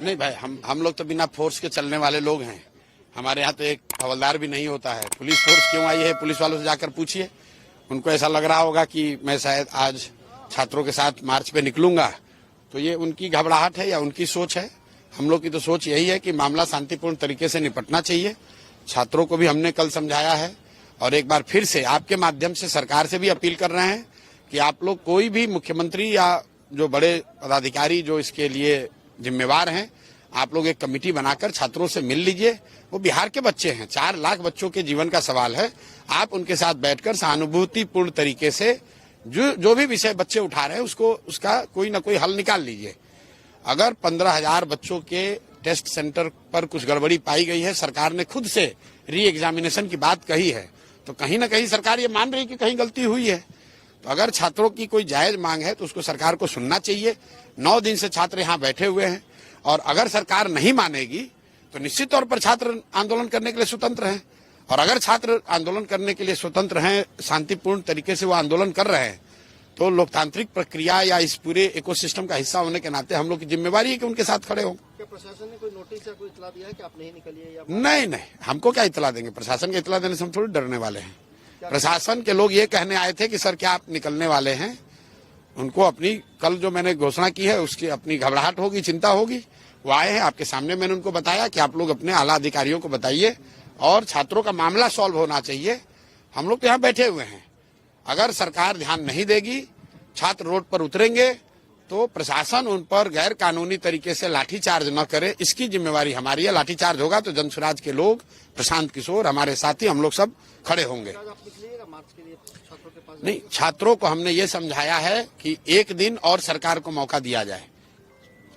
नहीं भाई, हम लोग तो बिना फोर्स के चलने वाले लोग हैं। हमारे यहाँ तो एक हवलदार भी नहीं होता है। पुलिस फोर्स क्यों आई है, पुलिस वालों से जाकर पूछिए। उनको ऐसा लग रहा होगा कि मैं शायद आज छात्रों के साथ मार्च पे निकलूंगा, तो ये उनकी घबराहट है या उनकी सोच है। हम लोग की तो सोच यही है कि मामला शांतिपूर्ण तरीके से निपटना चाहिए। छात्रों को भी हमने कल समझाया है और एक बार फिर से आपके माध्यम से सरकार से भी अपील कर रहे हैं कि आप लोग कोई भी मुख्यमंत्री या जो बड़े पदाधिकारी जो इसके लिए जिम्मेवार हैं, आप लोग एक कमेटी बनाकर छात्रों से मिल लीजिए। वो बिहार के बच्चे हैं, 4 लाख बच्चों के जीवन का सवाल है। आप उनके साथ बैठकर सहानुभूतिपूर्ण तरीके से जो भी विषय बच्चे उठा रहे हैं उसका कोई ना कोई हल निकाल लीजिए। अगर 15,000 बच्चों के टेस्ट सेंटर पर कुछ गड़बड़ी पाई गई है, सरकार ने खुद से री एग्जामिनेशन की बात कही है, तो कहीं ना कहीं सरकार ये मान रही कि कहीं गलती हुई है। तो अगर छात्रों की कोई जायज मांग है तो उसको सरकार को सुनना चाहिए। 9 दिन से छात्र यहाँ बैठे हुए हैं और अगर सरकार नहीं मानेगी तो निश्चित तौर पर छात्र आंदोलन करने के लिए स्वतंत्र हैं। और अगर छात्र आंदोलन करने के लिए स्वतंत्र हैं, शांतिपूर्ण तरीके से वो आंदोलन कर रहे हैं, तो लोकतांत्रिक प्रक्रिया या इस पूरे इकोसिस्टम का हिस्सा होने के नाते हम लोग की जिम्मेवारी है कि उनके साथ खड़े हों। क्या प्रशासन ने कोई नोटिस या कोई इतला दिया है कि आप नहीं निकलिए या? नहीं, हमको क्या इतला देंगे? प्रशासन के इतला देने से हम थोड़ी डरने वाले हैं। प्रशासन के लोग ये कहने आए थे कि सर क्या आप निकलने वाले हैं। उनको अपनी कल जो मैंने घोषणा की है उसकी अपनी घबराहट होगी, चिंता होगी। वो आए हैं, आपके सामने मैंने उनको बताया कि आप लोग अपने आला अधिकारियों को बताइए और छात्रों का मामला सॉल्व होना चाहिए। हम लोग तो यहाँ बैठे हुए हैं। अगर सरकार ध्यान नहीं देगी, छात्र रोड पर उतरेंगे, तो प्रशासन उन पर गैर कानूनी तरीके से लाठीचार्ज न करे, इसकी जिम्मेवारी हमारी है। लाठीचार्ज होगा तो जनसुराज के लोग, प्रशांत किशोर, हमारे साथी, हम लोग सब खड़े होंगे। नहीं, छात्रों को हमने ये समझाया है कि एक दिन और सरकार को मौका दिया जाए।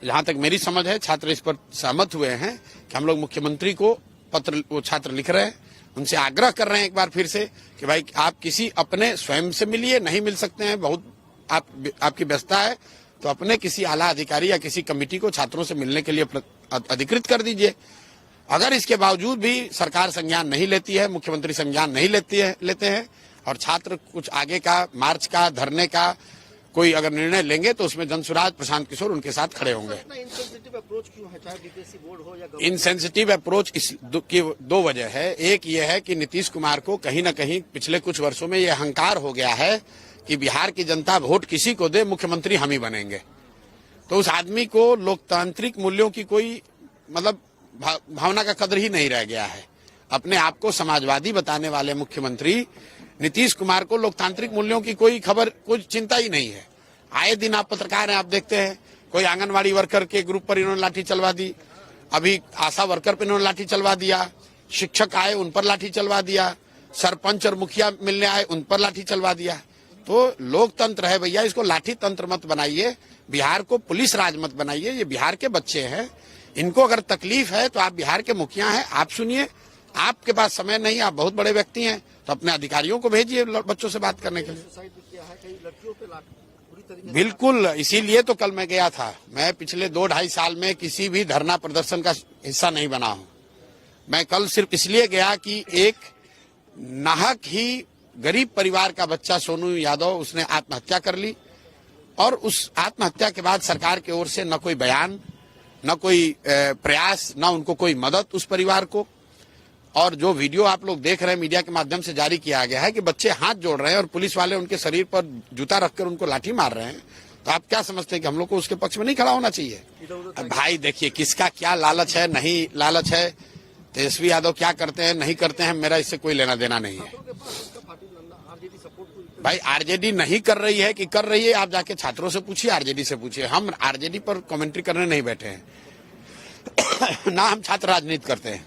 जहां तक मेरी समझ है, छात्र इस पर सहमत हुए हैं कि हम लोग मुख्यमंत्री को पत्र वो छात्र लिख रहे हैं, उनसे आग्रह कर रहे हैं एक बार फिर से कि भाई आप किसी अपने स्वयं से मिलिए, नहीं मिल सकते हैं, बहुत आपकी व्यस्तता है, तो अपने किसी आला अधिकारी या किसी कमेटी को छात्रों से मिलने के लिए अधिकृत कर दीजिए। अगर इसके बावजूद भी सरकार संज्ञान नहीं लेती है, मुख्यमंत्री संज्ञान नहीं लेते हैं और छात्र कुछ आगे का मार्च का, धरने का कोई अगर निर्णय लेंगे तो उसमें जनसुराज, प्रशांत किशोर उनके साथ खड़े होंगे। इनसेंसिटिव अप्रोच क्यों है, चाहे बीपीएससी बोर्ड हो या? इनसेंसिटिव अप्रोच की 2 वजह है। एक ये है कि नीतीश कुमार को कहीं न कहीं पिछले कुछ वर्षों में ये अहंकार हो गया है कि बिहार की जनता वोट किसी को दे, मुख्यमंत्री हम ही बनेंगे। तो उस आदमी को लोकतांत्रिक मूल्यों की कोई मतलब भावना का कदर ही नहीं रह गया है। अपने आप को समाजवादी बताने वाले मुख्यमंत्री नीतीश कुमार को लोकतांत्रिक मूल्यों की कोई खबर, कोई चिंता ही नहीं है। आए दिन आप पत्रकार हैं, आप देखते हैं कोई आंगनवाड़ी वर्कर के ग्रुप पर इन्होंने लाठी चलवा दी, अभी आशा वर्कर पर इन्होंने लाठी चलवा दिया, शिक्षक आए उन पर लाठी चलवा दिया, सरपंच और मुखिया मिलने आए उन पर लाठी चलवा दिया। तो लोकतंत्र है भैया, इसको लाठी तंत्र मत बनाइए, बिहार को पुलिस राज मत बनाइए। ये बिहार के बच्चे हैं, इनको अगर तकलीफ है तो आप बिहार के मुखिया हैं, आप सुनिए। आपके पास समय नहीं, आप बहुत बड़े व्यक्ति हैं, तो अपने अधिकारियों को भेजिए बच्चों से बात करने के लिए। बिल्कुल, इसीलिए तो कल मैं गया था। मैं पिछले 2-2.5 साल में किसी भी धरना प्रदर्शन का हिस्सा नहीं बना हूं। मैं कल सिर्फ इसलिए गया कि एक नाहक ही गरीब परिवार का बच्चा सोनू यादव, उसने आत्महत्या कर ली और उस आत्महत्या के बाद सरकार की ओर से न कोई बयान, न कोई प्रयास, न उनको कोई मदद उस परिवार को। और जो वीडियो आप लोग देख रहे हैं मीडिया के माध्यम से जारी किया गया है कि बच्चे हाथ जोड़ रहे हैं और पुलिस वाले उनके शरीर पर जूता रखकर उनको लाठी मार रहे हैं, तो आप क्या समझते हैं कि हम लोग को उसके पक्ष में नहीं खड़ा होना चाहिए? भाई देखिए, किसका क्या लालच है, नहीं लालच है, तेजस्वी यादव क्या करते हैं नहीं करते हैं, मेरा इससे कोई लेना देना नहीं है। भाई आरजेडी नहीं कर रही है कि कर रही है, आप जाके छात्रों से पूछिए, आरजेडी से पूछिए। हम आरजेडी पर कमेंट्री करने नहीं बैठे हैं ना हम छात्र राजनीति करते हैं।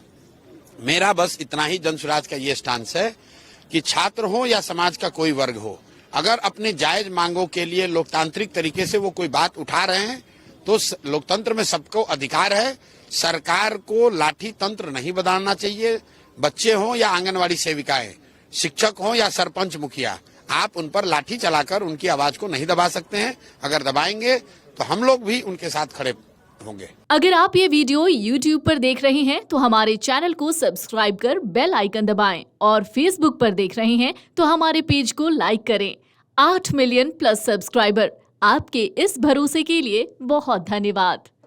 मेरा बस इतना ही जनसुराज का ये स्टांस है कि छात्र हो या समाज का कोई वर्ग हो, अगर अपनी जायज मांगों के लिए लोकतांत्रिक तरीके से वो कोई बात उठा रहे हैं तो लोकतंत्र में सबको अधिकार है। सरकार को लाठी तंत्र नहीं बनाना चाहिए। बच्चे हों या आंगनवाड़ी सेविकाएं, शिक्षक हों या सरपंच मुखिया, आप उन पर लाठी चलाकर उनकी आवाज को नहीं दबा सकते हैं। अगर दबाएंगे तो हम लोग भी उनके साथ खड़े होंगे। अगर आप ये वीडियो YouTube पर देख रहे हैं तो हमारे चैनल को सब्सक्राइब कर बेल आइकन दबाएं और Facebook पर देख रहे हैं तो हमारे पेज को लाइक करें। 8 मिलियन प्लस सब्सक्राइबर, आपके इस भरोसे के लिए बहुत धन्यवाद।